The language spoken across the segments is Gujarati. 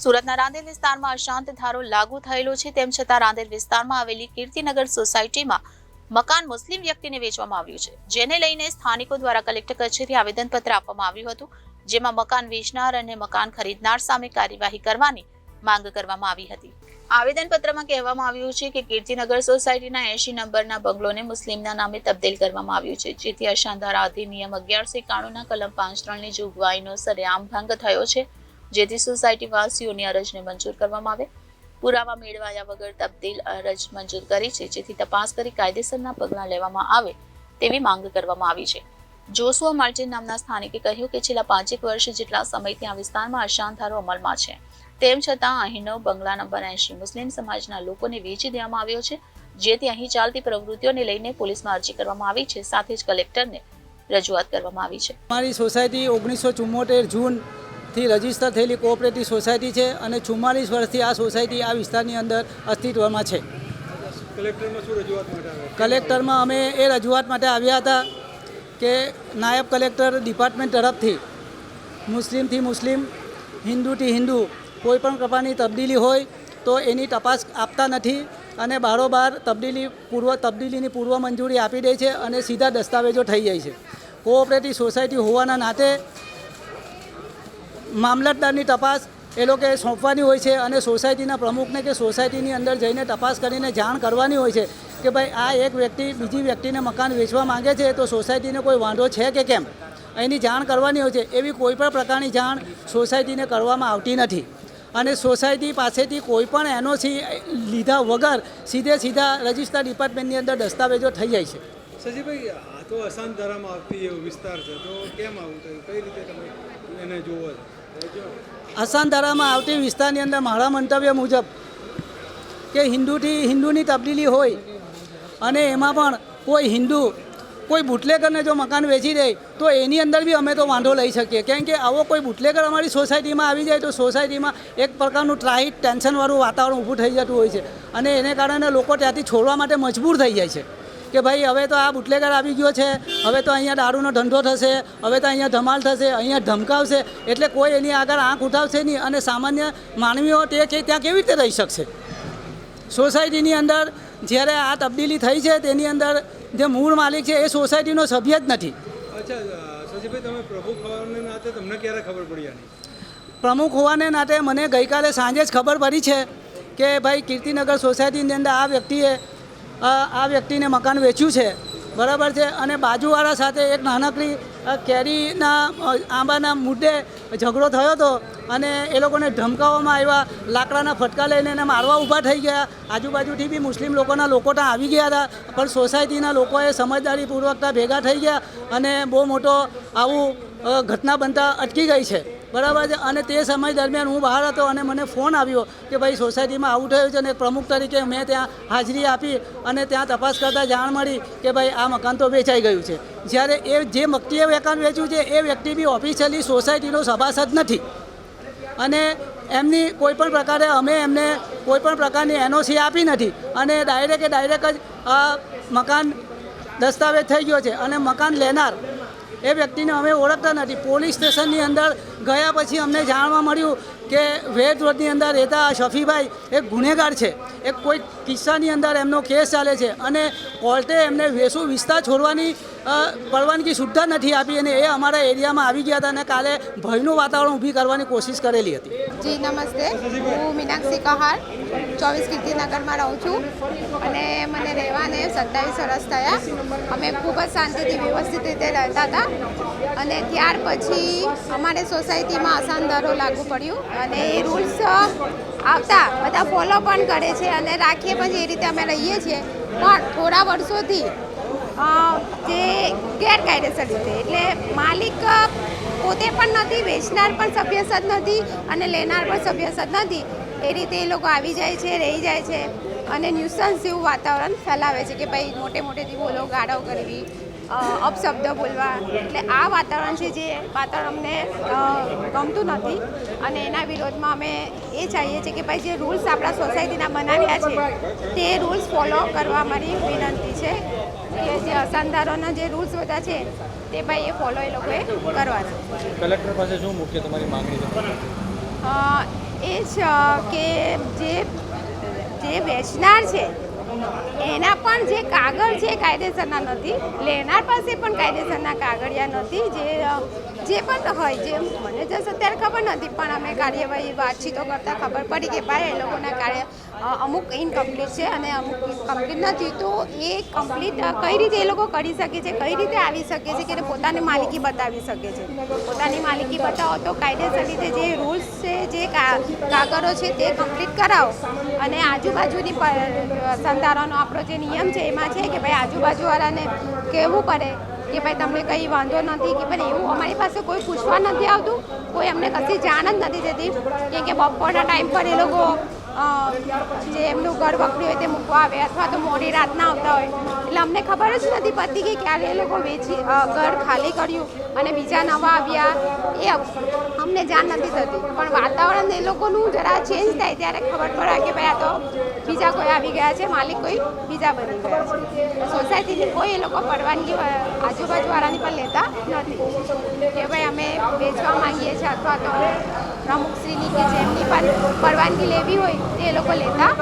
સુરતના રાંદેર વિસ્તારમાં અશાંત ધારો લાગુ થયેલો છે, તેમ છતાં રાંદેર વિસ્તારમાં આવેલી કીર્તિનગર સોસાયટીમાં મકાન મુસ્લિમ વ્યક્તિને વેચવામાં આવ્યું છે, જેને લઈને સ્થાનિકો દ્વારા કલેક્ટર કચેરી આવેદનપત્ર આપવામાં આવ્યું હતું, જેમાં મકાન વેચનાર અને મકાન ખરીદનાર સામે કાર્યવાહી કરવાની માંગ કરવામાં આવી હતી। આવેદનપત્રમાં કહેવામાં આવ્યું છે કે કીર્તિનગર સોસાયટીના 80 નંબરના બંગલોને મુસ્લિમના નામે તબદીલ કરવામાં આવ્યું છે, જેથી અશાંત ધારા અધિનિયમ 1191ના કલમ 5(3)ની જોગવાઈનો સરેઆમ ભંગ થયો છે, જેથી સોસાયટી વાસીઓની અરજને મંજૂર કરવામાં આવે। પુરાવા મેળવ્યા વગર તબદીલ અરજ મંજૂર કરી છે, જેથી તપાસ કરી કાયદેસરના પગલાં લેવામાં આવે તેવી માંગ કરવામાં આવી છે। જોશુઆ માર્ટિન નામના સ્થાનિકે કહ્યું કે છેલ્લા 5 વર્ષ જેટલા સમયથી આ વિસ્તારમાં અશાંત ધારો અમલમાં છે, તેમ છતાં અહીંનો બંગલા નંબર 80 મુસ્લિમ સમાજના લોકોને વેચી દેવામાં આવ્યો છે, જેથી અહીં ચાલતી પ્રવૃત્તિઓને લઈને પોલીસમાં અરજી કરવામાં આવી છે, સાથે જ કલેક્ટરને રજૂઆત કરવામાં આવી છે। અમારી સોસાયટી 1974 જૂનથી રજીસ્ટર થયેલી કોઓપરેટિવ સોસાયટી છે અને 44 વર્ષથી આ સોસાયટી આ વિસ્તારની અંદર અસ્તિત્વમાં છે। કલેક્ટરમાં શું રજૂઆત માટે આવ્યા? કલેક્ટરમાં અમે એ રજૂઆત માટે આવ્યા હતા કે નાયબ કલેક્ટર ડિપાર્ટમેન્ટ તરફથી મુસ્લિમથી મુસ્લિમ, હિન્દુથી હિન્દુ કોઈપણ પ્રકારની તબદીલી હોય તો એની તપાસ આપતા નથી અને બારોબાર તબદીલીની પૂર્વ મંજૂરી આપી દે છે અને સીધા દસ્તાવેજો થઈ જાય છે। કોઓપરેટિવ સોસાયટી હોવાના નાતે મામલતદારની તપાસ એ લોકોએ સોંપવાની હોય છે અને સોસાયટીના પ્રમુખને કે સોસાયટીની અંદર જઈને તપાસ કરીને જાણ કરવાની હોય છે કે ભાઈ આ એક વ્યક્તિ બીજી વ્યક્તિને મકાન વેચવા માંગે છે તો સોસાયટીને કોઈ વાંધો છે કે કેમ, એની જાણ કરવાની હોય છે। એવી કોઈ પણ પ્રકારની જાણ સોસાયટીને કરવામાં આવતી નથી અને સોસાયટી પાસેથી કોઈ પણ એનઓસી લીધા વગર સીધા રજિસ્ટર ડિપાર્ટમેન્ટની અંદર દસ્તાવેજો થઈ જાય છે। સજીભાઈ, આ તો અશાંત ધારામાં આવતી એવો વિસ્તાર છે, તો કેમ આવું થયું? કઈ રીતે તમે એને જોવો છો? અશાંત ધારામાં આવતી વિસ્તારની અંદર મારા મંતવ્ય મુજબ કે હિન્દુની તબદીલી હોય અને એમાં પણ કોઈ બુટલેગરને જો મકાન વેચી દે તો એની અંદર બી અમે તો વાંધો લઈ શકીએ, કેમ કે આવો કોઈ બુટલેગર અમારી સોસાયટીમાં આવી જાય તો સોસાયટીમાં એક પ્રકારનું ટ્રાઇટ ટેન્શનવાળું વાતાવરણ ઊભું થઈ જતું હોય છે અને એને કારણે લોકો ત્યાંથી છોડવા માટે મજબૂર થઈ જાય છે કે ભાઈ હવે તો આ બુટલેગર આવી ગયો છે, હવે તો અહીંયા દારૂનો ધંધો થશે, હવે તો અહીંયા ધમાલ થશે, અહીંયા ધમકાવશે, એટલે કોઈ એની આગળ આંખ ઉઠાવશે નહીં અને સામાન્ય માનવીઓ તે ત્યાં કેવી રીતે રહી શકશે? સોસાયટીની અંદર જ્યારે આ તબદીલી થઈ છે તેની અંદર જે મૂળ માલિક છે એ સોસાયટીનો સભ્ય જ નથી। અચ્છા સજીભાઈ, તમે પ્રમુખ હોવાને નાતે તમને ક્યારે ખબર પડી આની? પ્રમુખ હોવાને નાતે મને ગઈકાલે સાંજે જ ખબર પડી છે કે ભાઈ કીર્તિનગર સોસાયટીની અંદર આ વ્યક્તિને મકાન વેચ્યું છે, બરાબર છે, અને બાજુવાળા સાથે એક નાનકડી કેરીના આંબાના મુદ્દે ઝઘડો થયો હતો અને એ લોકોને ધમકાવવામાં આવ્યા, લાકડાના ફટકા લઈને એને મારવા ઊભા થઈ ગયા। આજુબાજુથી બી મુસ્લિમ લોકો ત્યાં આવી ગયા હતા, પણ સોસાયટીના લોકોએ સમજદારીપૂર્વક ભેગા થઈ ગયા અને બહુ મોટો આવું ઘટના બનતા અટકી ગઈ છે, બરાબર છે। અને તે સમય દરમિયાન હું બહાર હતો અને મને ફોન આવ્યો કે ભાઈ સોસાયટીમાં આવું થયું છે અને પ્રમુખ તરીકે મેં ત્યાં હાજરી આપી અને ત્યાં તપાસ કરતાં જાણ મળી કે ભાઈ આ મકાન તો વેચાઈ ગયું છે। જ્યારે એ જે વ્યક્તિએ મકાન વેચ્યું છે એ વ્યક્તિ બી ઓફિશિયલી સોસાયટીનો સભાસદ નથી અને એમની કોઈપણ પ્રકારે અમે એમને કોઈપણ પ્રકારની એનઓસી આપી નથી અને ડાયરેક્ટ જ આ મકાન દસ્તાવેજ થઈ ગયો છે અને મકાન લેનાર એ વ્યક્તિને અમે ઓળખતા નથી। પોલીસ સ્ટેશનની અંદર ગયા પછી અમને જાણવા મળ્યું કે વેદ રોડની અંદર રહેતા શફીભાઈ એક ગુનેગાર છે, એક કોઈ કિસ્સાની અંદર એમનો કેસ ચાલે છે અને કોર્ટે એમને વિસ્તાર છોડવાની પરવાનગી સુદ્ધા નથી આપી અને એ અમારા એરિયામાં આવી ગયા હતા અને કાલે ભયનું વાતાવરણ ઊભી કરવાની કોશિશ કરેલી હતી। જી નમસ્તે, હું મીનાક્ષી કહાર 24 કીર્તિનગરમાં રહું છું અને મને રહેવાને 27 વર્ષ થયા। અમે ખૂબ જ શાંતિથી વ્યવસ્થિત રીતે રહેતા હતા અને ત્યાર પછી અમારે સોસાયટીમાં અશાંત ધારો લાગુ પડ્યું અને એ રૂલ્સ આવતા બધા ફોલો પણ કરે છે અને રાખીએ પછી એ રીતે અમે રહીએ છીએ, પણ થોડા વર્ષોથી જે ગેરકાયદેસર રીતે એટલે માલિક પોતે પણ નથી, વેચનાર પણ સભ્યસદ નથી અને લેનાર પણ સભ્યસદ નથી, એ રીતે એ લોકો આવી જાય છે, રહી જાય છે અને ન્યુસન્સ જેવું વાતાવરણ ફેલાવે છે કે ભાઈ મોટેથી બોલો, ગાળો કરવી, અપશબ્દ બોલવા, એટલે આ વાતાવરણ છે જે વાતાવરણ અમને ગમતું નથી અને એના વિરોધમાં અમે એ ચાહીએ છીએ કે ભાઈ જે રૂલ્સ આપણા સોસાયટીના બનાવ્યા છે તે રૂલ્સ ફોલો કરવા મારી વિનંતી છે કે જે અશાંતધારોના જે રૂલ્સ બધા છે તે ભાઈ એ ફોલો એ લોકોએ કરવાના। કલેક્ટર પાસે શું મુખ્ય તમારી માંગણી છે? એ જ કે જે વેચનાર છે એના પણ જે કાગળ છે કાયદેસરના નથી, લેનાર પાસે પણ કાયદેસરના કાગળિયા નથી. જે પણ હોય, જે મને જસ અત્યારે ખબર નથી, પણ અમે કાર્યવાહી વાતચીતો કરતાં ખબર પડી કે ભાઈ એ લોકોના કાર્ય અમુક ઇનકમ્પ્લીટ છે અને અમુક કમ્પ્લીટ નથી. તો એ કમ્પ્લીટ કઈ રીતે એ લોકો કરી શકે છે, કઈ રીતે આવી શકે છે કે પોતાની માલિકી બતાવી શકે છે. પોતાની માલિકી બતાવો તો કાયદેસર રીતે જે રૂલ્સ છે, જે કાગળો છે તે કમ્પ્લીટ કરાવો. અને આજુબાજુની સંતારોનો આપણો જે નિયમ છે એમાં છે કે ભાઈ આજુબાજુવાળાને કહેવું પડે કે ભાઈ તમને કંઈ વાંધો નથી, કે ભાઈ એવું અમારી પાસે કોઈ પૂછવા નથી આવતું, કોઈ અમને કશી જાણ જ નથી થતી. કેમ કે બપોરના ટાઈમ પર એ લોકો જે એમનું ઘર વખરી હોય તે મૂકવા આવે અથવા તો મોડી રાતના આવતા હોય, એટલે અમને ખબર જ નથી પડતી કે ક્યારે એ લોકો ઘર ખાલી કર્યું અને બીજા નવા આવ્યા, એ અમને જાણ નથી થતી. પણ વાતાવરણ એ લોકોનું જરા ચેન્જ થાય ત્યારે ખબર પડે કે ભાઈ આ તો બીજા કોઈ આવી ગયા છે, માલિક કોઈ બીજા બની ગયા છે. સોસાયટીની કોઈ એ લોકો પરવાનગી આજુબાજુવાળાની પણ લેતા નથી કે ભાઈ અમે વેચવા માંગીએ છીએ, અથવા તો પ્રમુખશ્રીની કે જેમની પણ પરવાનગી લેવી હોય તે એ લોકો લેતા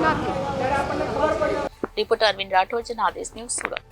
નથી. Reporter Arvind Rathod, Janadesh news, Surat.